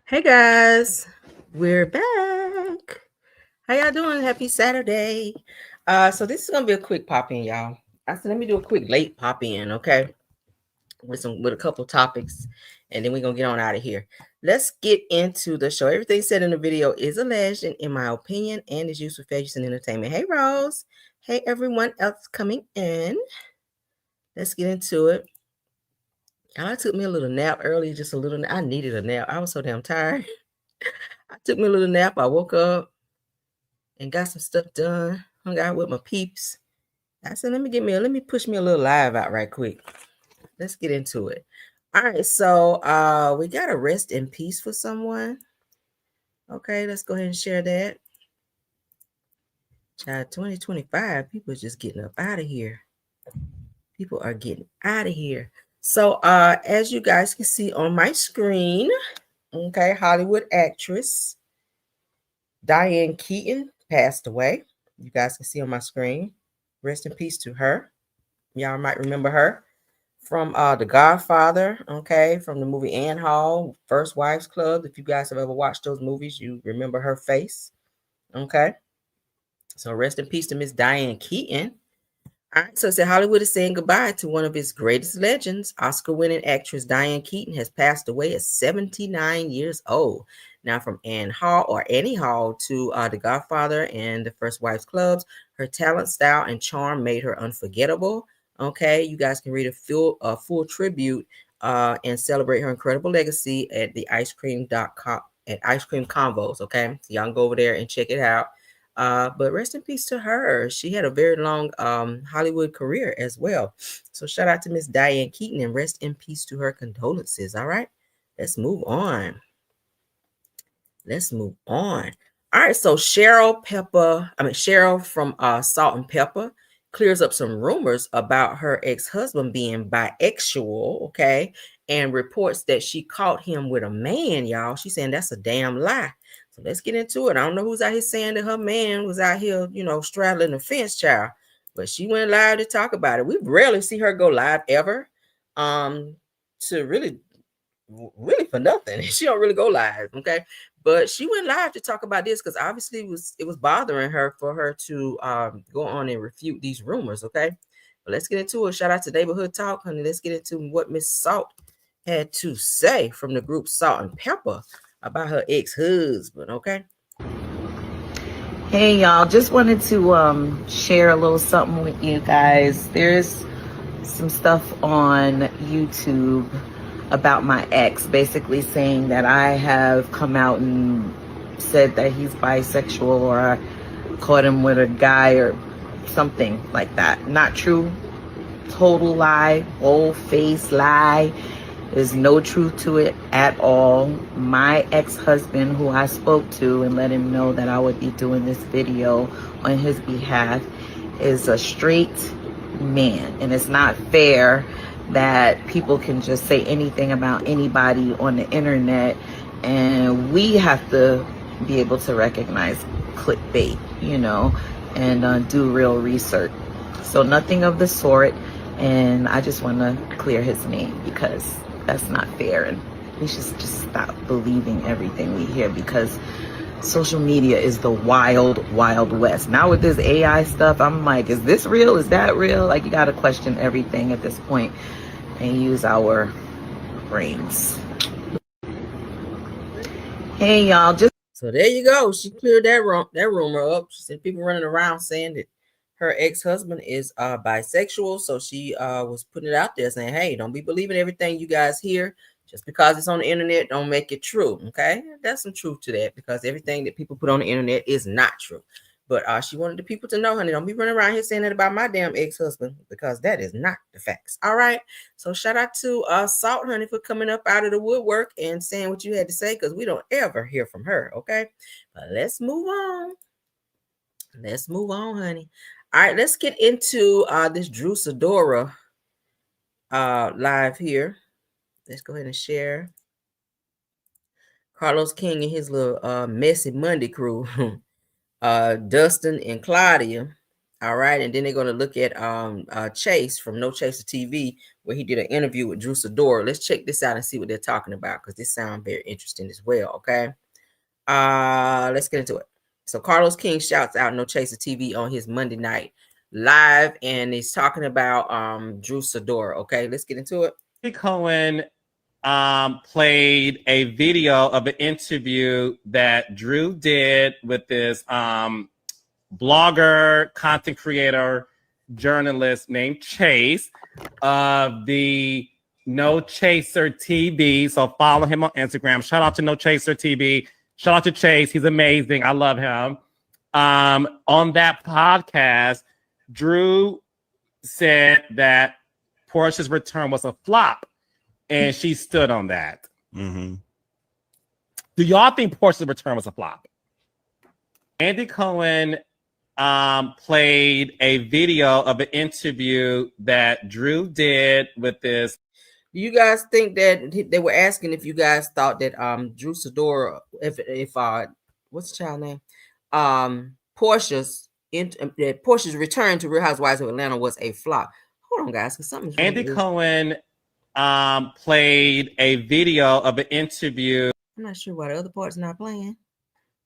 Hey guys, we're back. How y'all doing? Happy Saturday. So this is gonna be a quick pop in, y'all. I said let me do a quick late pop in, okay? With a couple topics, and then we're gonna get on out of here. Let's get into the show. Everything said in the video is alleged, in my opinion, and is used for fair use and entertainment. Hey Rose. Hey everyone else coming in. Let's get into it. I took me a little nap early, just a little. I needed a nap. I was so damn tired. I took me a little nap. I woke up and got some stuff done. Hung out with my peeps. I said, let me push me a little live out right quick. Let's get into it. All right, so we got a rest in peace for someone. Okay, let's go ahead and share that. Child, 2025, people are just getting up out of here. People are getting out of here. So as you guys can see on my screen, okay, Hollywood actress Diane Keaton passed away. You guys can see on my screen. Rest in peace to her. Y'all might remember her from The Godfather, okay, from the movie Anne Hall, First Wives Club. If you guys have ever watched those movies, you remember her face, okay? So rest in peace to Miss Diane Keaton. All right, so Hollywood is saying goodbye to one of its greatest legends. Oscar-winning actress Diane Keaton has passed away at 79 years old. Now, from Anne Hall or Annie Hall to The Godfather and the First Wives Clubs, her talent, style, and charm made her unforgettable. Okay, you guys can read a full tribute and celebrate her incredible legacy at the icecream.com at Ice Cream Convos. Okay, so y'all can go over there and check it out. But rest in peace to her. She had a very long Hollywood career as well. So shout out to Miss Diane Keaton and rest in peace to her. Condolences. All right, let's move on. Let's move on. All right, so Cheryl from Salt and Pepper clears up some rumors about her ex-husband being bisexual, okay, and reports that she caught him with a man, y'all. She's saying that's a damn lie. So let's get into it. I don't know who's out here saying that her man was out here, straddling the fence, child, but she went live to talk about it. We rarely see her go live ever, to really for nothing. She don't really go live, okay? But she went live to talk about this because obviously it was bothering her for her to go on and refute these rumors, okay? But let's get into it. Shout out to Neighborhood Talk, honey. Let's get into what Miss Salt had to say from the group Salt and Pepper about her ex-husband, okay? Hey y'all, just wanted to share a little something with you guys. There's some stuff on YouTube about my ex, basically saying that I have come out and said that he's bisexual, or I caught him with a guy or something like that. Not true. Total lie. Old face lie. There's no truth to it at all. My ex-husband, who I spoke to and let him know that I would be doing this video on his behalf, is a straight man. And it's not fair that people can just say anything about anybody on the internet, and we have to be able to recognize clickbait, and do real research. So nothing of the sort. And I just want to clear his name because that's not fair, and we should just stop believing everything we hear, because social media is the wild, wild west. Now with this AI stuff, I'm like, is this real? Is that real? Like, you got to question everything at this point and use our brains. Hey y'all, so there you go. She cleared that rumor up. She said people running around saying that her ex-husband is bisexual. So she was putting it out there saying, hey, don't be believing everything you guys hear. Just because it's on the internet, don't make it true. Okay, that's some truth to that, because everything that people put on the internet is not true. But she wanted the people to know, honey, don't be running around here saying that about my damn ex-husband, because that is not the facts. All right. So shout out to Salt, honey, for coming up out of the woodwork and saying what you had to say, because we don't ever hear from her. Okay. But let's move on. Let's move on, honey. All right, let's get into this Drew Sidora live here. Let's go ahead and share. Carlos King and his little messy Monday crew. Dustin and Claudia All right, and then they're gonna look at Chase from No Chaser TV, where he did an interview with Drew Sidora. Let's check this out and see what they're talking about because this sounds very interesting as well. Okay, let's get into it. So Carlos King shouts out No Chaser TV on his Monday night live, and he's talking about Drew Sidora. Okay, let's get into it. Cohen played a video of an interview that Drew did with this blogger, content creator, journalist named Chase of the No Chaser TV. So follow him on Instagram. Shout out to No Chaser TV. Shout out to Chase. He's amazing. I love him. On that podcast, Drew said that Portia's return was a flop, and she stood on that. Mm-hmm. Do y'all think Portia's return was a flop? Andy Cohen played a video of an interview that Drew did with this. Do you guys think that they were asking if you guys thought that Drew Sidora, if what's the child name? Portia's return to Real Housewives of Atlanta was a flop. Hold on, guys, because something's wrong. Andy Cohen played a video of an interview. I'm not sure why the other part's not playing.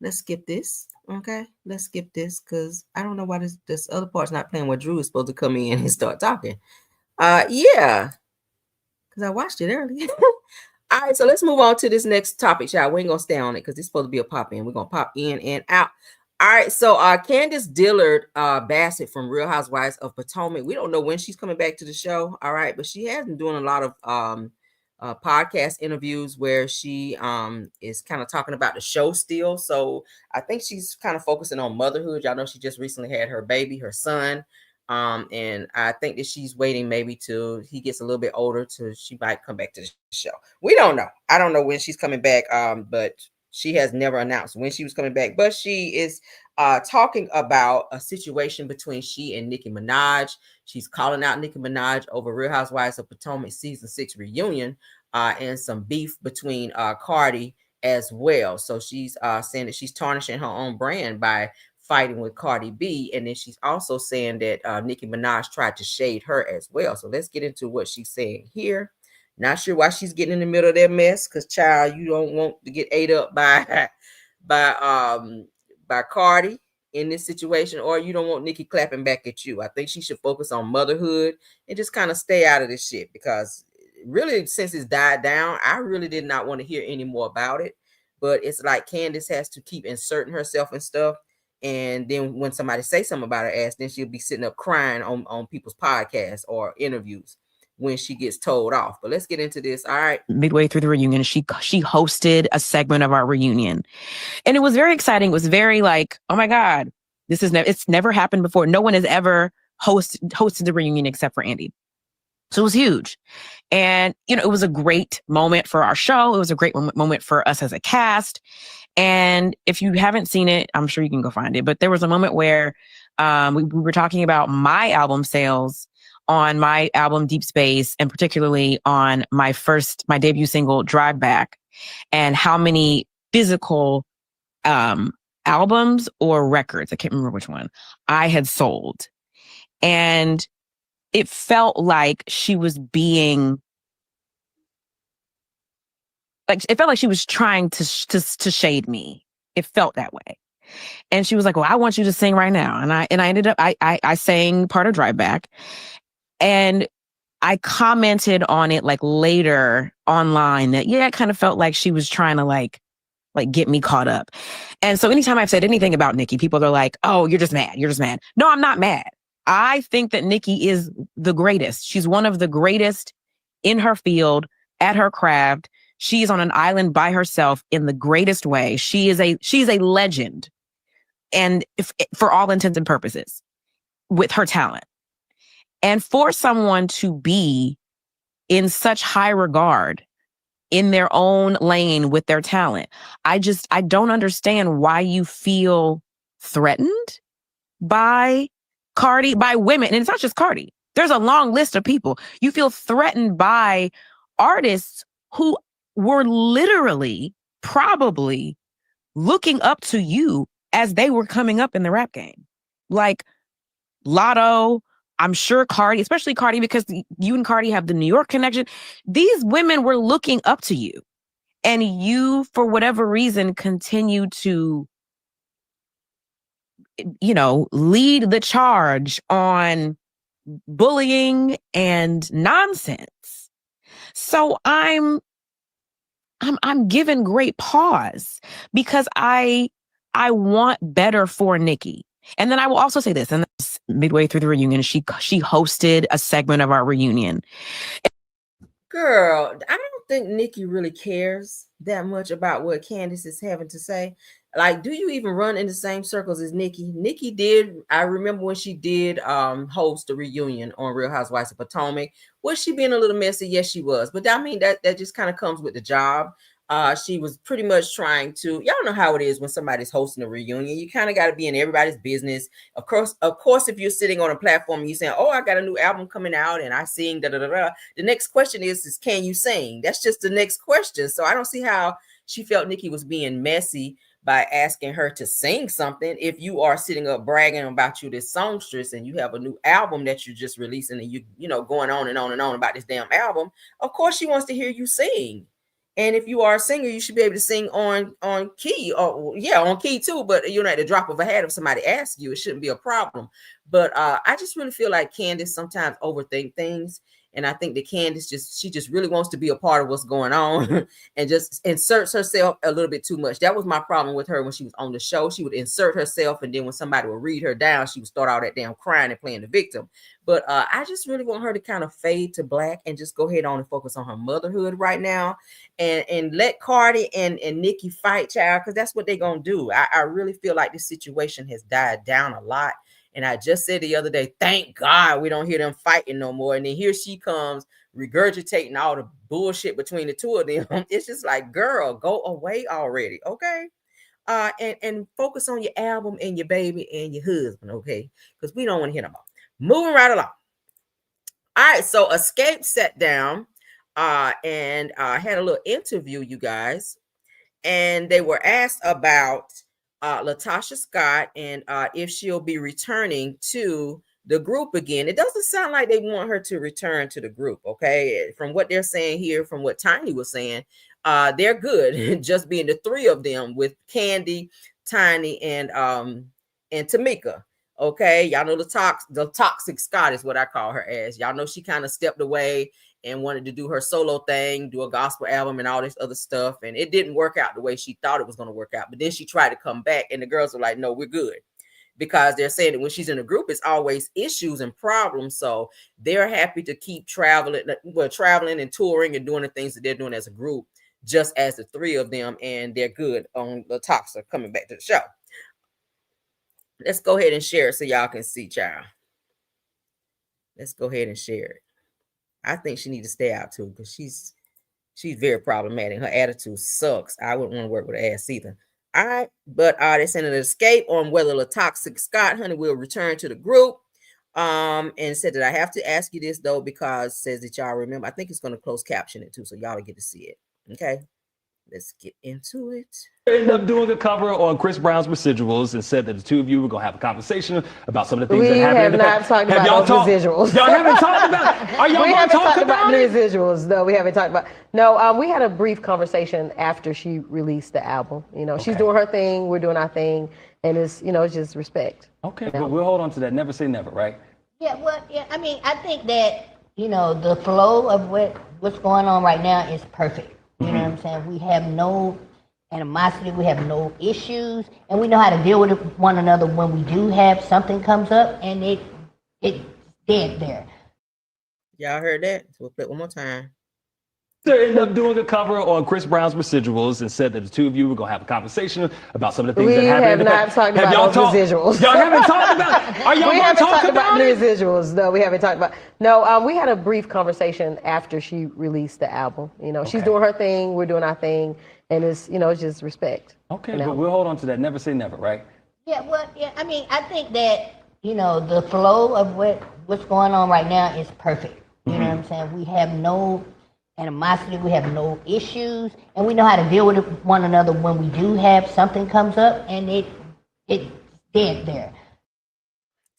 Let's skip this. Okay, let's skip this because I don't know why this other part's not playing where Drew is supposed to come in and start talking. Yeah, because I watched it earlier. All right, so let's move on to this next topic, y'all. We ain't gonna stay on it because it's supposed to be a pop in. We're gonna pop in and out. All right, so Candiace Dillard Bassett from Real Housewives of Potomac. We don't know when she's coming back to the show. All right, but she has been doing a lot of podcast interviews where she is kind of talking about the show still. So I think she's kind of focusing on motherhood. Y'all know she just recently had her baby, her son. And I think that she's waiting maybe till he gets a little bit older till she might come back to the show. We don't know. I don't know when she's coming back. But she has never announced when she was coming back. But she is talking about a situation between she and Nicki Minaj. She's calling out Nicki Minaj over Real Housewives of Potomac season 6 reunion and some beef between Cardi as well. So she's saying that she's tarnishing her own brand by fighting with Cardi B. And then she's also saying that Nicki Minaj tried to shade her as well. So let's get into what she's saying here. Not sure why she's getting in the middle of that mess, because child, you don't want to get ate up by Cardi in this situation, or you don't want Nicki clapping back at you. I think she should focus on motherhood and just kind of stay out of this shit, because really, since it's died down, I really did not want to hear any more about it. But it's like Candiace has to keep inserting herself and stuff. And then when somebody say something about her ass, then she'll be sitting up crying on people's podcasts or interviews when she gets told off. But let's get into this. All right. Midway through the reunion, she hosted a segment of our reunion. And it was very exciting. It was very like, oh my God, it's never happened before. No one has ever hosted the reunion except for Andy. So it was huge. And, it was a great moment for our show. It was a great moment for us as a cast. And if you haven't seen it, I'm sure you can go find it. But there was a moment where we were talking about my album sales on my album Deep Space, and particularly on my debut single Drive Back, and how many physical albums or records, I can't remember which one, I had sold. And it felt like she was she was trying to shade me. It felt that way. And she was like, well, I want you to sing right now. And I ended up, I sang part of Drive Back, and I commented on it like later online that, yeah, it kind of felt like she was trying to like get me caught up. And so anytime I've said anything about Nicki, people are like, oh, you're just mad. You're just mad. No, I'm not mad. I think that Nicki is the greatest. She's one of the greatest in her field, at her craft. She's on an island by herself in the greatest way. She's a legend, and for all intents and purposes, with her talent. And for someone to be in such high regard in their own lane with their talent, I don't understand why you feel threatened by Cardi, by women. And it's not just Cardi. There's a long list of people. You feel threatened by artists who were literally probably looking up to you as they were coming up in the rap game. Like, Lotto, I'm sure Cardi, especially Cardi, because you and Cardi have the New York connection. These women were looking up to you. And you, for whatever reason, continue to, lead the charge on bullying and nonsense. So I'm given great pause because I want better for Nicki. And then I will also say this, and midway through the reunion, she hosted a segment of our reunion. Girl, I don't think Nicki really cares that much about what Candiace is having to say. Like, do you even run in the same circles as Nicki? Nicki did. I remember when she did host a reunion on Real Housewives of Potomac. Was she being a little messy? Yes, she was. But I mean, that just kind of comes with the job. She was pretty much trying to, y'all know how it is when somebody's hosting a reunion. You kind of got to be in everybody's business. Of course, if you're sitting on a platform and you're saying, oh, I got a new album coming out and I sing, da da da da. The next question is can you sing? That's just the next question. So I don't see how she felt Nicki was being messy by asking her to sing something. If you are sitting up bragging about you this songstress and you have a new album that you're just releasing and you know, going on and on and on about this damn album, of course she wants to hear you sing. And if you are a singer, you should be able to sing on key, or on key too. But at the drop of a hat, if somebody asks you, it shouldn't be a problem. But I just really feel like Candiace sometimes overthink things. And I think that Candiace just really wants to be a part of what's going on and just inserts herself a little bit too much. That was my problem with her when she was on the show. She would insert herself, and then when somebody would read her down, she would start all that damn crying and playing the victim. But I just really want her to kind of fade to black and just go ahead on and focus on her motherhood right now, and let Cardi and Nicki fight, child, because that's what they're gonna do. I really feel like this situation has died down a lot. And I just said the other day, thank God we don't hear them fighting no more. And then here she comes regurgitating all the bullshit between the two of them. It's just like, girl, go away already, okay? And focus on your album and your baby and your husband, okay? Because we don't want to hear them all. Moving right along. All right, so Escape sat down and had a little interview, you guys. And they were asked about Latasha Scott and if she'll be returning to the group again. It doesn't sound like they want her to return to the group, okay? From what they're saying here, from what Tiny was saying, they're good just being the three of them with Candy, Tiny, and Tamika. Okay, y'all know the toxic Scott is what I call her as. Y'all know she kind of stepped away and wanted to do her solo thing, do a gospel album and all this other stuff. And it didn't work out the way she thought it was going to work out. But then she tried to come back and the girls were like, no, we're good. Because they're saying that when she's in a group, it's always issues and problems. So they're happy to keep traveling and touring and doing the things that they're doing as a group, just as the three of them. And they're good on the toxic coming back to the show. Let's go ahead and share it so y'all can see, child. Let's go ahead and share it. I think she needs to stay out too because she's very problematic. Her attitude sucks. I wouldn't want to work with her ass either. All right, but they sent an escape on whether the toxic Scott honey will return to the group. And said that I have to ask you this though because it says that y'all remember. I think it's going to close caption it too, so y'all will get to see it. Okay, let's get into it. Ended up doing a cover on Chris Brown's Residuals and said that the two of you were going to have a conversation about some of the things that happened. We have not talked about those residuals. Y'all haven't talked about it? Are y'all going to talk about the residuals? No, we haven't talked about. No, we had a brief conversation after she released the album. She's doing her thing, we're doing our thing, and it's it's just respect. Okay, but we'll hold on to that. Never say never, right? Yeah, well, yeah. I mean, I think that the flow of what's going on right now is perfect. You know what I'm saying? We have no animosity, we have no issues, and we know how to deal with one another when we do have something comes up, and it's dead there. Y'all heard that? So we'll play it one more time. They ended up doing a cover on Chris Brown's Residuals and said that the two of you were going to have a conversation about some of the things that happened. We have not talked about those residuals. Y'all haven't talked about it? Are y'all going to talk about the residuals? No, we haven't talked about. No, we had a brief conversation after she released the album. She's doing her thing, we're doing our thing, and it's just respect. Okay, but we'll hold on to that. Never say never, right? Yeah, well, yeah. I mean, I think that the flow of what's going on right now is perfect. You know what I'm saying? We have no animosity, we have no issues, and we know how to deal with one another when we do have something comes up, and it's dead there.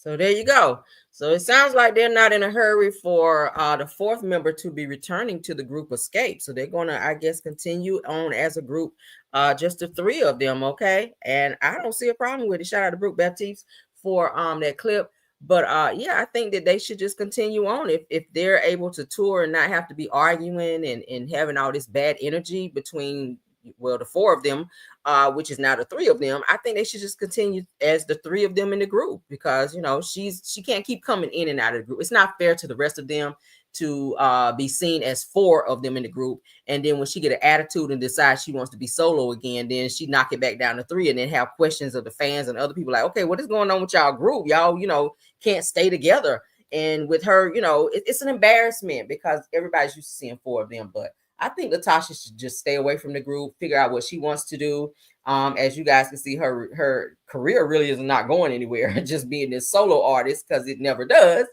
So there you go. So it sounds like they're not in a hurry for the fourth member to be returning to the group escape. So they're going to, I guess, continue on as a group, just the three of them. Okay. And I don't see a problem with it. Shout out to Brooke Baptiste for that clip. But yeah, I think that they should just continue on if they're able to tour and not have to be arguing and having all this bad energy between, well, the four of them, which is now the three of them. I think they should just continue as the three of them in the group, because she can't keep coming in and out of the group. It's not fair to the rest of them to be seen as four of them in the group, and then when she get an attitude and decides she wants to be solo again, then she knock it back down to three, and then have questions of the fans and other people like, okay, what is going on with y'all group? Y'all can't stay together. And with her, it's an embarrassment because everybody's used to seeing four of them. But I think Latasha should just stay away from the group, figure out what she wants to do. As you guys can see, her career really is not going anywhere, just being this solo artist, because it never does.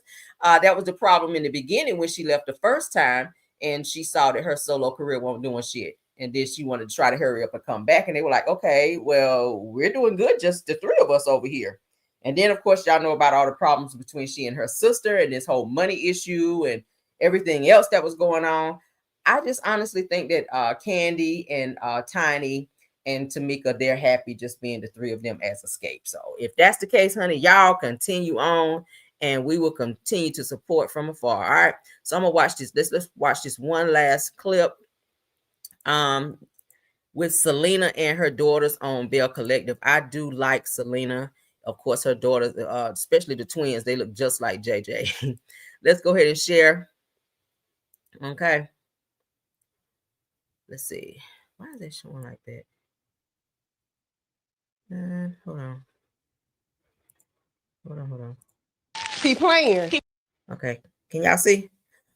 That was the problem in the beginning when she left the first time, and she saw that her solo career wasn't doing shit. And then she wanted to try to hurry up and come back. And they were like, okay, well, we're doing good, just the three of us over here. And then, of course, y'all know about all the problems between she and her sister and this whole money issue and everything else that was going on. I just honestly think that Kandi and Tiny and Tamika, they're happy just being the three of them as Escape. So if that's the case, honey, y'all continue on, and we will continue to support from afar. All right. So I'm gonna watch this. Let's watch this one last clip. With Selena and her daughters on Bell Collective. I do like Selena. Of course, her daughters, especially the twins, they look just like JJ. Let's go ahead and share. Okay. Let's see. Why is it showing like that? Hold on. Hold on. Keep playing. Okay. Can y'all see?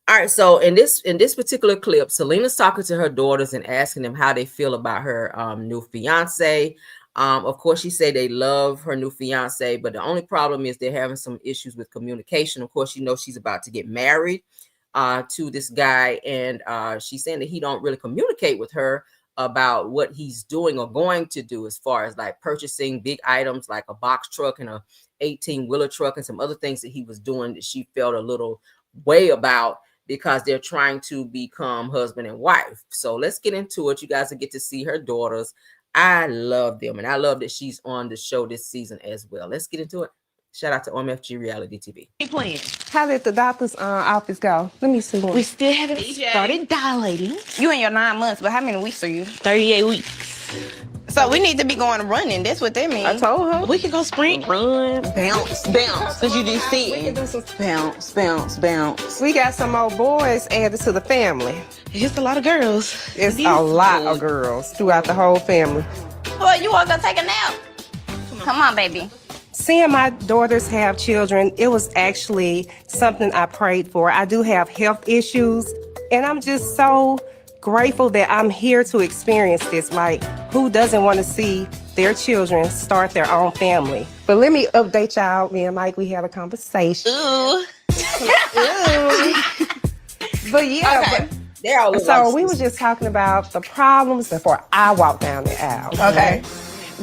All right. So in this particular clip, Selena's talking to her daughters and asking them how they feel about her new fiance. Of course, she said they love her new fiance, but the only problem is they're having some issues with communication. Of course, she's about to get married to this guy, and she's saying that he don't really communicate with her about what he's doing or going to do, as far as like purchasing big items like a box truck and a 18-wheeler truck and some other things that he was doing that she felt a little way about, because they're trying to become husband and wife. So let's get into it. You guys will get to see her daughters. I love them, and I love that she's on the show this season as well. Let's get into it. Shout out to OMFG Reality TV. Keep playing. How did the doctor's office go? Let me see. We still haven't started dilating. You in your 9 months, but how many weeks are you? 38 weeks. So we need to be going running. That's what that means. I told her. We can go sprint, run, bounce, because you just We sitting. can do some. Bounce. We got some more boys added to the family. It's a lot of girls. It's a lot of girls throughout the whole family. Well, you want to go take a nap? Come on, baby. Seeing my daughters have children, it was actually something I prayed for. I do have health issues, and I'm just so grateful that I'm here to experience this. Like, who doesn't want to see their children start their own family? But let me update y'all. Me and Mike, we had a conversation. Ooh. But yeah, Okay. so we were just talking about the problems before I walked down the aisle. Okay.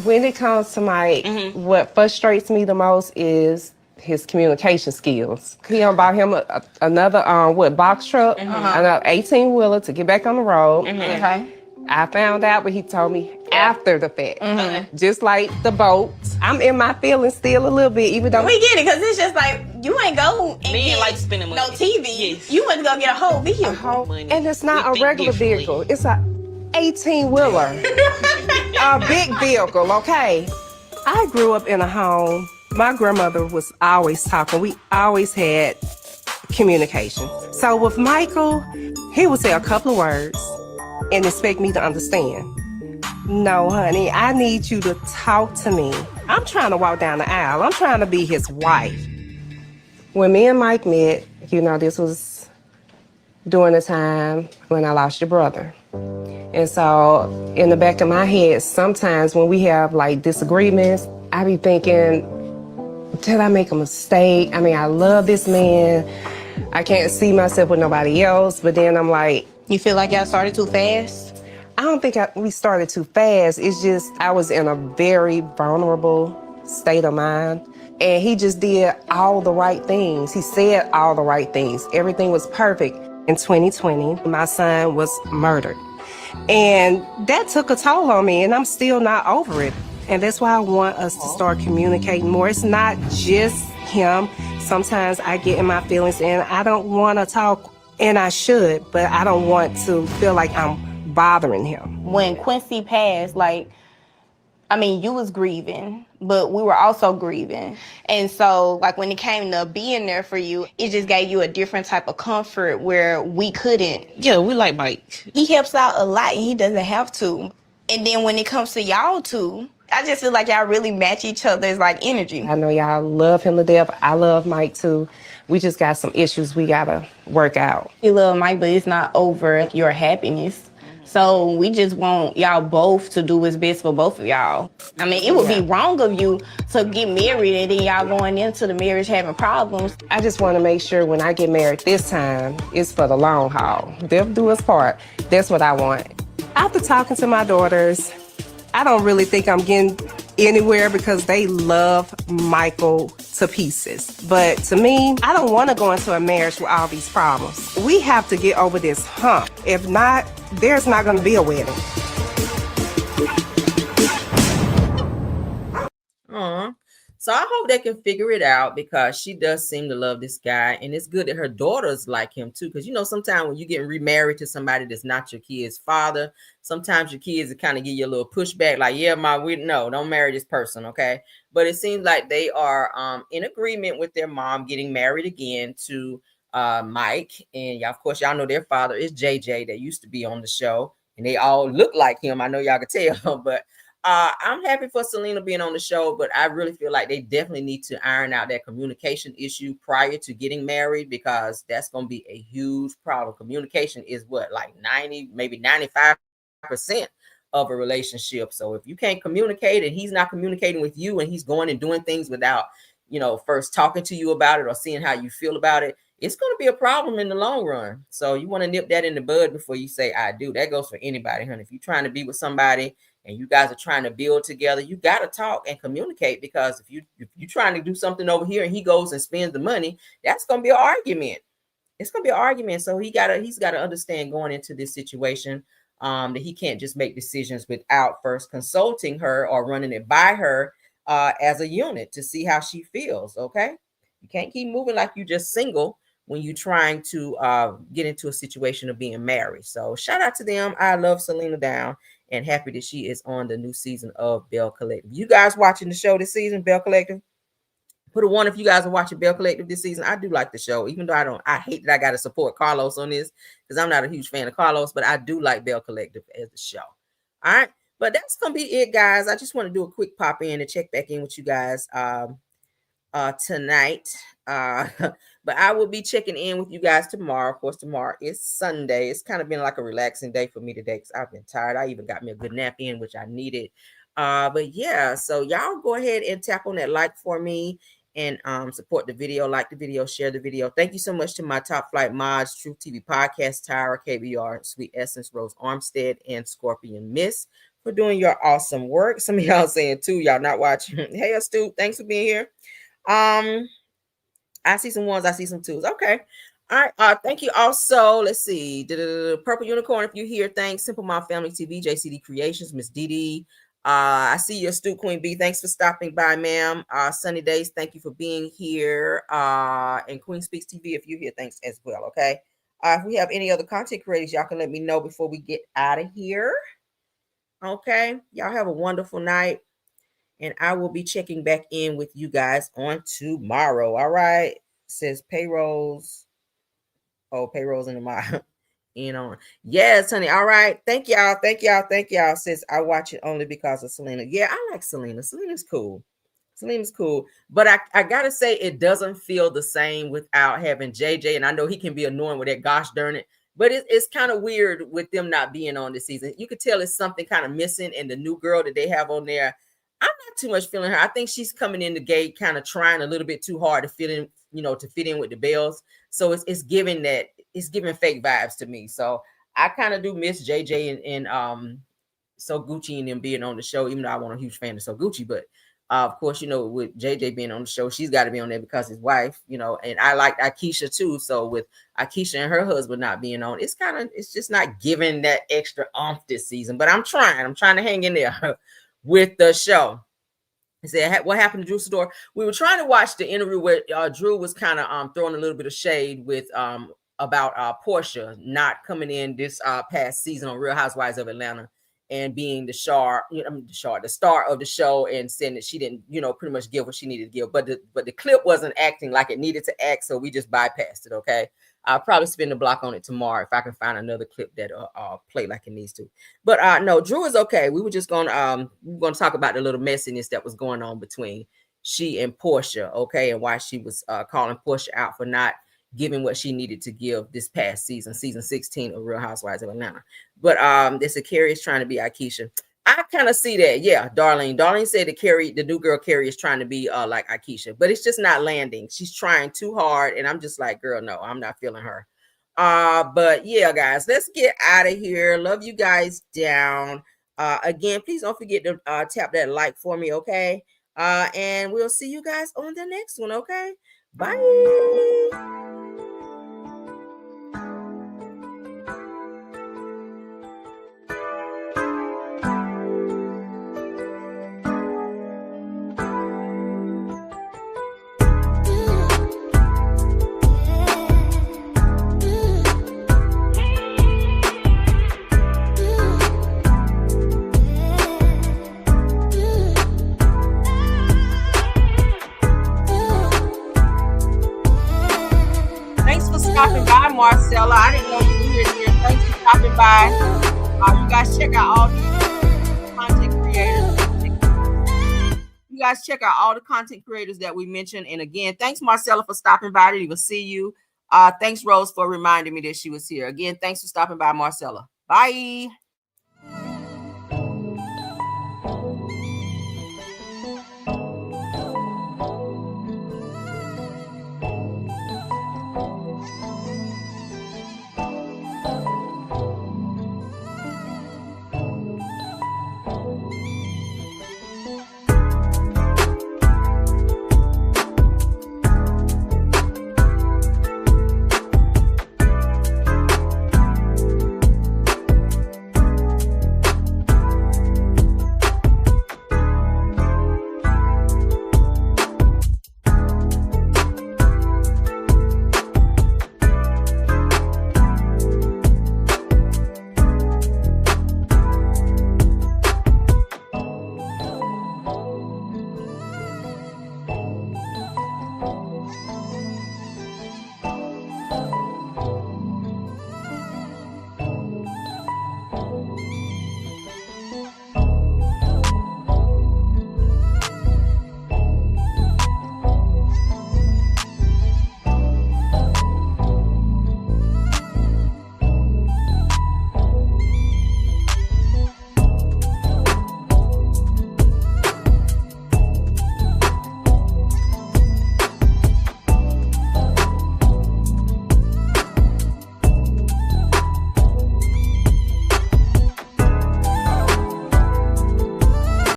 When it comes to Mike, what frustrates me the most is his communication skills. He done bought him another box truck, another 18-wheeler to get back on the road. Okay. I found out, but he told me after the fact. Just like the boat, I'm in my feelings still a little bit, even though We get it, because it's just like, you ain't go and Me get ain't like spending money. no TV. Yes. You went to go get a whole vehicle. Money. and it's not We a think regular differently. vehicle. It's a 18-wheeler, a big vehicle. Okay. I grew up in a home. My grandmother was always talking. We always had communication. So with Michael, he would say a couple of words and expect me to understand. No, honey, I need you to talk to me. I'm trying to walk down the aisle. I'm trying to be his wife. When me and Mike met, this was during the time when I lost your brother. And so in the back of my head, sometimes when we have like disagreements, I be thinking, did I make a mistake? I mean, I love this man. I can't see myself with nobody else. But then I'm like, You feel like y'all started too fast? I don't think we started too fast. It's just I was in a very vulnerable state of mind. And he just did all the right things. He said all the right things. Everything was perfect. In 2020, my son was murdered. And that took a toll on me, and I'm still not over it. And that's why I want us to start communicating more. It's not just him. Sometimes I get in my feelings and I don't want to talk, and I should, but I don't want to feel like I'm bothering him. When Quincy passed, you was grieving, but we were also grieving. And so, when it came to being there for you, it just gave you a different type of comfort where we couldn't. Yeah, we like Mike. He helps out a lot, and he doesn't have to. And then when it comes to y'all two, I just feel like y'all really match each other's, energy. I know y'all love him to death. I love Mike, too. We just got some issues we got to work out. You love Mike, but it's not over your happiness. So we just want y'all both to do what's best for both of y'all. It would be wrong of you to get married and then y'all going into the marriage having problems. I just want to make sure when I get married this time, it's for the long haul. Death do us part. That's what I want. After talking to my daughters, I don't really think I'm getting anywhere because they love Michael to pieces. But to me, I don't want to go into a marriage with all these problems. We have to get over this hump. If not, there's not going to be a wedding. So I hope they can figure it out because she does seem to love this guy. And it's good that her daughters like him too. Because, sometimes when you're getting remarried to somebody that's not your kid's father, sometimes your kids kind of give you a little pushback like, yeah, don't marry this person, okay? But it seems like they are in agreement with their mom getting married again to Mike. And of course, y'all know their father is JJ that used to be on the show. And they all look like him. I know y'all can tell, but I'm happy for Selena being on the show, but I really feel like they definitely need to iron out that communication issue prior to getting married because that's going to be a huge problem. Communication is 90, maybe 95% of a relationship. So if you can't communicate and he's not communicating with you and he's going and doing things without, first talking to you about it or seeing how you feel about it, it's going to be a problem in the long run. So you want to nip that in the bud before you say, I do. That goes for anybody, honey. If you're trying to be with somebody and you guys are trying to build together, you got to talk and communicate because if you're trying to do something over here and he goes and spends the money, that's going to be an argument. It's going to be an argument. So he's got to understand going into this situation that he can't just make decisions without first consulting her or running it by her as a unit to see how she feels. Okay. You can't keep moving like you just single when you're trying to get into a situation of being married. So shout out to them. I love Selena Down and happy that she is on the new season of Bell Collective. You guys watching the show this season, Bell Collective? Put a 1 if you guys are watching Bell Collective this season. I do like the show, even though I hate that I got to support Carlos on this because I'm not a huge fan of Carlos, but I do like Bell Collective as the show. All right. But that's going to be it, guys. I just want to do a quick pop in and check back in with you guys tonight. But I will be checking in with you guys tomorrow. Of course, tomorrow is Sunday. It's kind of been like a relaxing day for me today because I've been tired. I even got me a good nap in, which I needed. But yeah, so y'all go ahead and tap on that like for me and support the video, like the video, share the video. Thank you so much to my top flight mods, Truth TV Podcast, Tyra, KBR, Sweet Essence, Rose Armstead, and Scorpion Miss for doing your awesome work. Some of y'all saying too, y'all not watching. Hey, Stu, thanks for being here. I see some ones, I see some twos. Okay. All right. Thank you. Also, let's see. Purple Unicorn, if you're here, thanks. Simple Mom Family TV, JCD Creations, Miss Dee. I see you, Stu Queen B. Thanks for stopping by, ma'am. Sunny Days, thank you for being here. And Queen Speaks TV, if you're here, thanks as well. Okay. If we have any other content creators, y'all can let me know before we get out of here. Okay. Y'all have a wonderful night. And I will be checking back in with you guys on tomorrow. All right. It says payrolls. Oh, payrolls in the mind. Yes, honey. All right. Thank y'all. Thank y'all. Says I watch it only because of Selena. Yeah, I like Selena. Selena's cool. But I gotta say it doesn't feel the same without having JJ. And I know he can be annoying with that gosh darn it. But it's kind of weird with them not being on this season. You could tell it's something kind of missing in the new girl that they have on there. I'm not too much feeling her. I think she's coming in the gate kind of trying a little bit too hard to fit in, to fit in with the Bells. So it's giving fake vibes to me. So I kind of do miss JJ and So Gucci and them being on the show, even though I wasn't a huge fan of So Gucci. But Of course, you know, with JJ being on the show, she's got to be on there because his wife, you know, and I like Akeisha too. So with Akeisha and her husband not being on, it's just not giving that extra oomph this season. But I'm trying to hang in there with the show. He said, what happened to Drew Sidora? We were trying to watch the interview where Drew was kind of throwing a little bit of shade with about Portia not coming in this past season on Real Housewives of Atlanta and being the star of the show, and saying that she didn't, you know, pretty much give what she needed to give. But the clip wasn't acting like it needed to act, so we just bypassed it. Okay. I'll probably spin the block on it tomorrow if I can find another clip that play like it needs to. But no, Drew is okay. We were just gonna talk about the little messiness that was going on between she and Portia, okay, and why she was calling Portia out for not giving what she needed to give this past season 16 of Real Housewives of Atlanta. But this is Carrie is trying to be Akeisha. I kind of see that. Yeah, Darlene said that Carrie, the new girl Carrie, is trying to be like Akeisha, but it's just not landing. She's trying too hard, and I'm just like, girl, no, I'm not feeling her. But yeah, guys, let's get out of here. Love you guys down. Again, please don't forget to tap that like for me, okay? And we'll see you guys on the next one, okay? Bye. Marcella, I didn't know you were here. Thanks for stopping by. You guys check out all the content creators. You guys check out all the content creators that we mentioned. And again, thanks Marcella for stopping by. I didn't even see you. Thanks Rose for reminding me that she was here. Again, thanks for stopping by, Marcella. Bye.